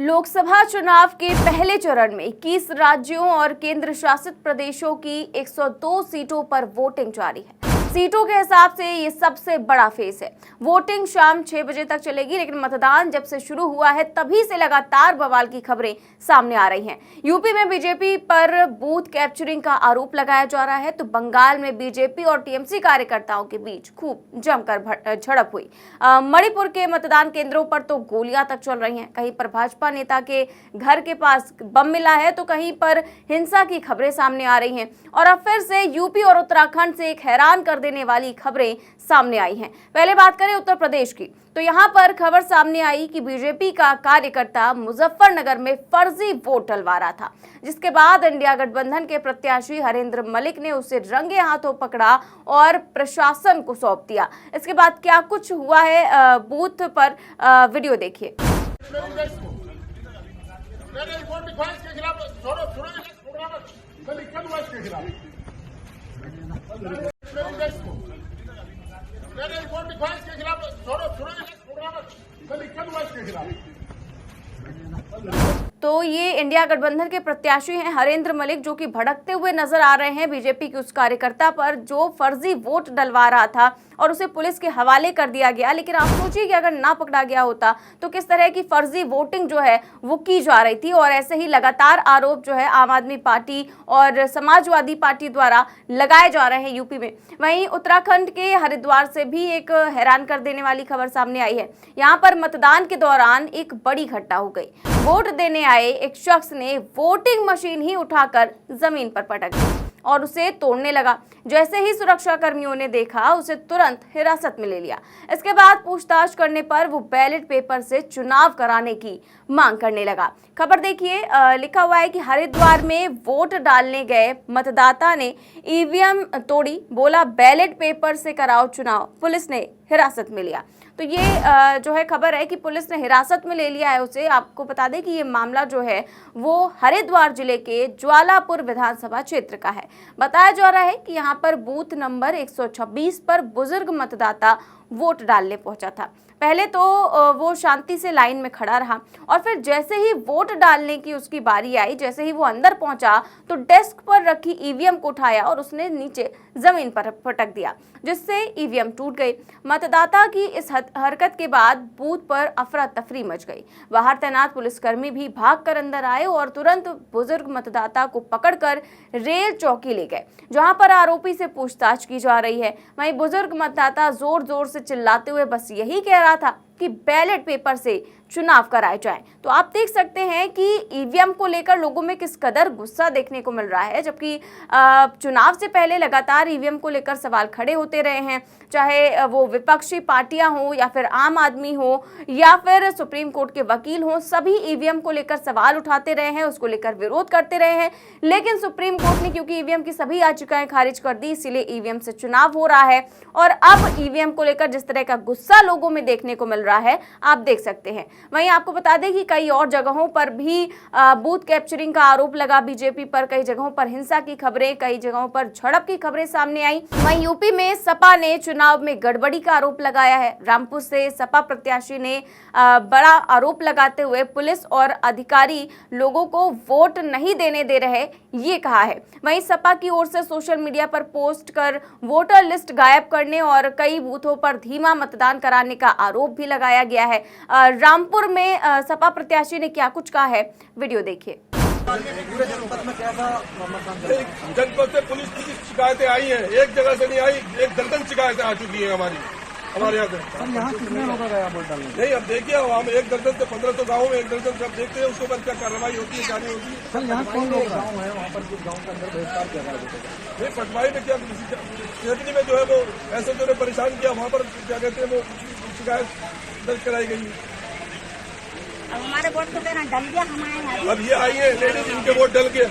लोकसभा चुनाव के पहले चरण में 21 राज्यों और केंद्र शासित प्रदेशों की 102 सीटों पर वोटिंग जारी है। सीटों के हिसाब से ये सबसे बड़ा फेज है। वोटिंग शाम 6 बजे तक चलेगी, लेकिन मतदान जब से शुरू हुआ है तभी से लगातार बवाल की खबरें सामने आ रही हैं। यूपी में बीजेपी पर बूथ कैप्चरिंग का आरोप लगाया जा रहा है, तो बंगाल में बीजेपी और टीएमसी कार्यकर्ताओं के बीच खूब जमकर झड़प हुई। मणिपुर के मतदान केंद्रों पर तो गोलियां तक चल रही हैं। कहीं पर भाजपा नेता के घर के पास बम मिला है, तो कहीं पर हिंसा की खबरें सामने आ रही हैं। और अब फिर से यूपी और उत्तराखंड से एक हैरान कर देने वाली खबरें सामने आई हैं। पहले बात करें उत्तर प्रदेश की, तो यहां पर खबर सामने आई कि बीजेपी का कार्यकर्ता मुजफ्फरनगर में फर्जी वोट डलवा रहा था, जिसके बाद इंडिया गठबंधन के प्रत्याशी हरेंद्र मलिक ने उसे रंगे हाथों पकड़ा और प्रशासन को सौंप दिया। इसके बाद क्या कुछ हुआ है बूथ पर, वीडियो देखिए। तो ये इंडिया गठबंधन के प्रत्याशी हैं हरेंद्र मलिक, जो कि भड़कते हुए नजर आ रहे हैं बीजेपी के उस कार्यकर्ता पर जो फर्जी वोट डलवा रहा था और उसे पुलिस के हवाले कर दिया गया। लेकिन आप सोचिए कि अगर ना पकड़ा गया होता तो किस तरह की फर्जी वोटिंग जो है वो की जा रही थी। और ऐसे ही लगातार आरोप जो है आम आदमी पार्टी और समाजवादी पार्टी द्वारा लगाए जा रहे हैं यूपी में। वहीं उत्तराखंड के हरिद्वार से भी एक हैरान कर देने वाली खबर सामने आई है। यहाँ पर मतदान के दौरान एक बड़ी घटना हो गई। वोट देने आए एक शख्स ने वोटिंग मशीन ही उठाकर जमीन पर पटक दी और उसे तोड़ने लगा। जैसे ही सुरक्षा कर्मियों ने देखा, उसे तुरंत हिरासत में ले लिया। इसके बाद पूछताछ करने पर वो बैलेट पेपर से चुनाव कराने की मांग करने लगा। खबर देखिए, लिखा हुआ है कि हरिद्वार में वोट डालने गए मतदाता ने ईवीएम तोड़ी, बोला बैलेट पेपर से कराओ चुनाव, पुलिस ने हिरासत में लिया। तो ये जो है खबर है कि पुलिस ने हिरासत में ले लिया है उसे। आपको बता दें कि ये मामला जो है वो हरिद्वार जिले के ज्वालापुर विधानसभा क्षेत्र का है। बताया जा रहा है कि यहाँ पर बूथ नंबर 126 पर बुजुर्ग मतदाता वोट डालने पहुंचा था। पहले तो वो शांति से लाइन में खड़ा रहा और फिर जैसे ही वोट डालने की उसकी बारी आई, जैसे ही वो अंदर पहुंचा तो डेस्क पर रखी ईवीएम को उठाया और उसने नीचे जमीन पर पटक दिया, जिससे ईवीएम टूट गई। मतदाता की इस हरकत के बाद बूथ पर अफरा तफरी मच गई। बाहर तैनात पुलिसकर्मी भी भागकर अंदर आए और तुरंत बुजुर्ग मतदाता को पकड़कर रेल चौकी ले गए, जहां पर आरोपी से पूछताछ की जा रही है। वहीं बुजुर्ग मतदाता जोर जोर से चिल्लाते हुए बस यही कह रहा था कि बैलेट पेपर से चुनाव कराए जाएं। तो आप देख सकते हैं कि ईवीएम को लेकर लोगों में किस कदर गुस्सा देखने को मिल रहा है, जबकि चुनाव से पहले लगातार ईवीएम को लेकर सवाल खड़े होते रहे हैं, चाहे वो विपक्षी पार्टियां हो या फिर आम आदमी हो या फिर सुप्रीम कोर्ट के वकील हो, सभी ईवीएम को लेकर सवाल उठाते रहे हैं, उसको लेकर विरोध करते रहे हैं। लेकिन सुप्रीम कोर्ट ने क्योंकि ईवीएम की सभी याचिकाएं खारिज कर दी, इसीलिए ईवीएम से चुनाव हो रहा है। और अब ईवीएम को लेकर जिस तरह का गुस्सा लोगों में देखने को मिल रहा है, आप देख सकते हैं। वहीं आपको बता दें कि कई और जगहों पर भी बूथ कैप्चरिंग का आरोप लगा बीजेपी पर। कई जगहों पर हिंसा की खबरें, कई जगहों पर झड़प की खबरें सामने आई। वहीं यूपी में सपा ने चुनाव में गड़बड़ी का आरोप लगाया है। रामपुर से सपा प्रत्याशी ने बड़ा आरोप लगाते हुए पुलिस और अधिकारी लोगों को वोट नहीं देने दे रहे, ये कहा है। वहीं सपा की ओर से सोशल मीडिया पर पोस्ट कर वोटर लिस्ट गायब करने और कई बूथों पर धीमा मतदान कराने का आरोप भी लगाया गया है। रामपुर में सपा प्रत्याशी ने क्या कुछ कहा है, वीडियो देखिए। जनपद से पुलिस की शिकायतें आई हैं, एक जगह से नहीं आई, एक दर्जन शिकायतें आ चुकी हैं हमारे यहाँ से। यहाँ कितने लोगों का वोट डालने? नहीं, अब देखिए हम 1 दर्जन से 1500 गाँव में 1 दर्जन से अब देखते हैं उसके बाद क्या कार्रवाई होती है, क्या नहीं होती है। सर यहाँ कौन लोग गाँव है, वहाँ पर कुछ गाँव के अंदर बहिष्कार किया गया है? नहीं, पटवाई में क्या क्षेत्र में जो है वो ऐसे जो परेशान किया, वहाँ पर क्या कहते हैं वो शिकायत दर्ज कराई गई। अब हमारे वोट को देना डल गया हमारे। अब ये आई है लेडीज, इनके वोट डल गए।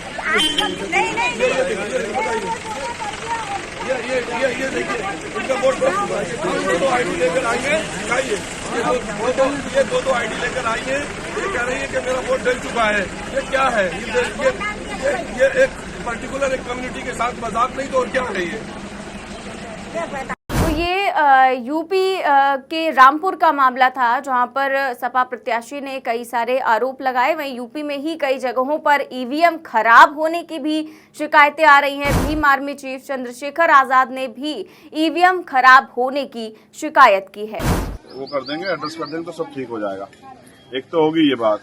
ये देखिए इनका वोट दो आईडी लेकर आएंगे, दिखाइए ये दो आईडी लेकर आएंगे। ये कह रही है कि मेरा वोट डल चुका है। ये क्या है? ये एक पर्टिकुलर एक कम्युनिटी के साथ मजाक नहीं तो और क्या है ये? तो ये यूपी के रामपुर का मामला था, जहां पर सपा प्रत्याशी ने कई सारे आरोप लगाए। वहीं यूपी में ही कई जगहों पर ईवीएम खराब होने की भी शिकायतें आ रही हैं। भीम आर्मी चीफ चंद्रशेखर आजाद ने भी ईवीएम खराब होने की शिकायत की है। वो कर देंगे, एड्रेस कर देंगे तो सब ठीक हो जाएगा। एक तो होगी ये बात।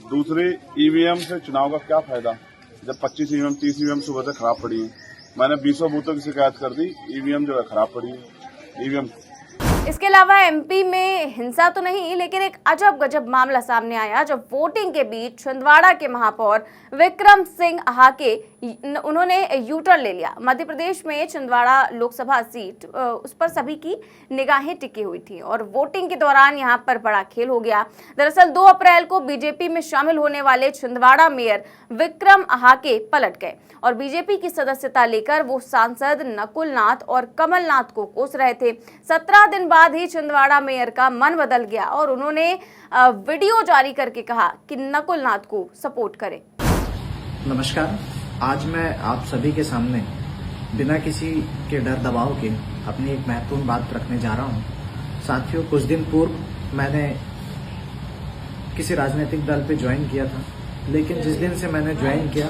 दूसरी, ईवीएम से चुनाव का क्या फायदा जब 25 ईवीएम 30 ईवीएम सुबह से खराब पड़ी है। मैंने 20 बूथों की शिकायत कर दी, ईवीएम जो है खराब पड़ी है। ईवीएम इसके अलावा एमपी में हिंसा तो नहीं, लेकिन एक अजब गजब मामला सामने आया जब वोटिंग के बीच छिंदवाड़ा के महापौर विक्रम सिंह आहाके उन्होंने यूटर्न ले लिया। मध्य प्रदेश में छिंदवाड़ा लोकसभा सीट, उस पर सभी की निगाहें टिकी हुई थी और वोटिंग के दौरान यहां पर बड़ा खेल हो गया। दरअसल 2 अप्रैल को बीजेपी में शामिल होने वाले छिंदवाड़ा मेयर विक्रम आहाके पलट गए और बीजेपी की सदस्यता लेकर वो सांसद नकुल नाथ और कमल नाथ को कोस रहे थे। 17 दिन बाद ही छिंदवाड़ा मेयर का मन बदल गया और उन्होंने वीडियो जारी करके कहा कि नकुल नाथ को सपोर्ट करें। नमस्कार, आज मैं आप सभी के सामने बिना किसी के डर दबाव के अपनी एक महत्वपूर्ण बात रखने जा रहा हूं। साथियों, कुछ दिन पूर्व मैंने किसी राजनीतिक दल पे ज्वाइन किया था, लेकिन जिस दिन से मैंने ज्वाइन किया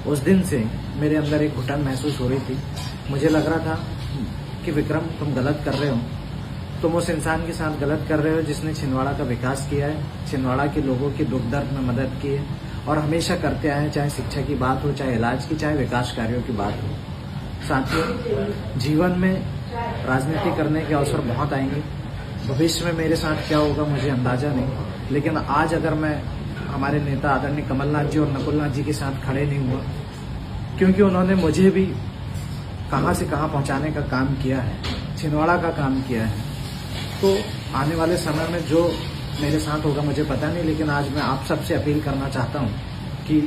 उस दिन से मेरे अंदर एक घुटन महसूस हो रही थी। मुझे लग रहा था कि विक्रम, तुम गलत कर रहे हो, तुम उस इंसान के साथ गलत कर रहे हो जिसने छिंदवाड़ा का विकास किया है, छिंदवाड़ा के लोगों की दुख दर्द में मदद की है और हमेशा करते आए हैं, चाहे शिक्षा की बात हो, चाहे इलाज की, चाहे विकास कार्यों की बात हो। साथियों, जीवन में राजनीति करने के अवसर बहुत आएंगे। भविष्य में मेरे साथ क्या होगा मुझे अंदाजा नहीं, लेकिन आज अगर मैं हमारे नेता आदरणीय कमलनाथ जी और नकुलनाथ जी के साथ खड़े नहीं हुआ, क्योंकि उन्होंने मुझे भी कहां से कहां पहुंचाने का काम किया है, छिंदवाड़ा का काम किया है, तो आने वाले समय में जो मेरे साथ होगा मुझे पता नहीं, लेकिन आज मैं आप सबसे अपील करना चाहता हूं कि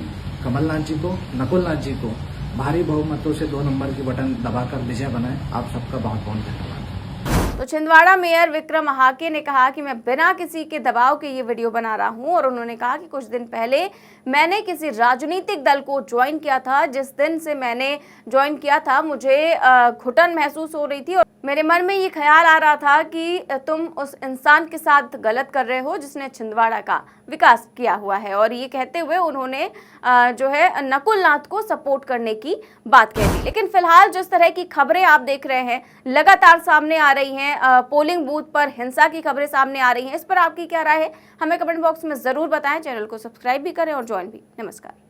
कमलनाथ जी को, नकुलनाथ जी को भारी बहुमतों से 2 नंबर की बटन दबाकर विजय बनाएं। आप सबका बहुत बहुत धन्यवाद। तो छिंदवाड़ा मेयर विक्रम आहाके ने कहा कि मैं बिना किसी के दबाव के ये वीडियो बना रहा हूं और उन्होंने कहा कि कुछ दिन पहले मैंने किसी राजनीतिक दल को ज्वाइन किया था। जिस दिन से मैंने ज्वाइन किया था मुझे घुटन महसूस हो रही थी और मेरे मन में ये ख्याल आ रहा था कि तुम उस इंसान के साथ गलत कर रहे हो जिसने छिंदवाड़ा का विकास किया हुआ है। और ये कहते हुए उन्होंने जो है नकुल नाथ को सपोर्ट करने की बात कह दी। लेकिन फिलहाल जिस तरह की खबरें आप देख रहे हैं लगातार सामने आ रही हैं, पोलिंग बूथ पर हिंसा की खबरें सामने आ रही हैं, इस पर आपकी क्या राय है हमें कमेंट बॉक्स में जरूर बताएं। चैनल को सब्सक्राइब भी करें और ज्वाइन भी। नमस्कार।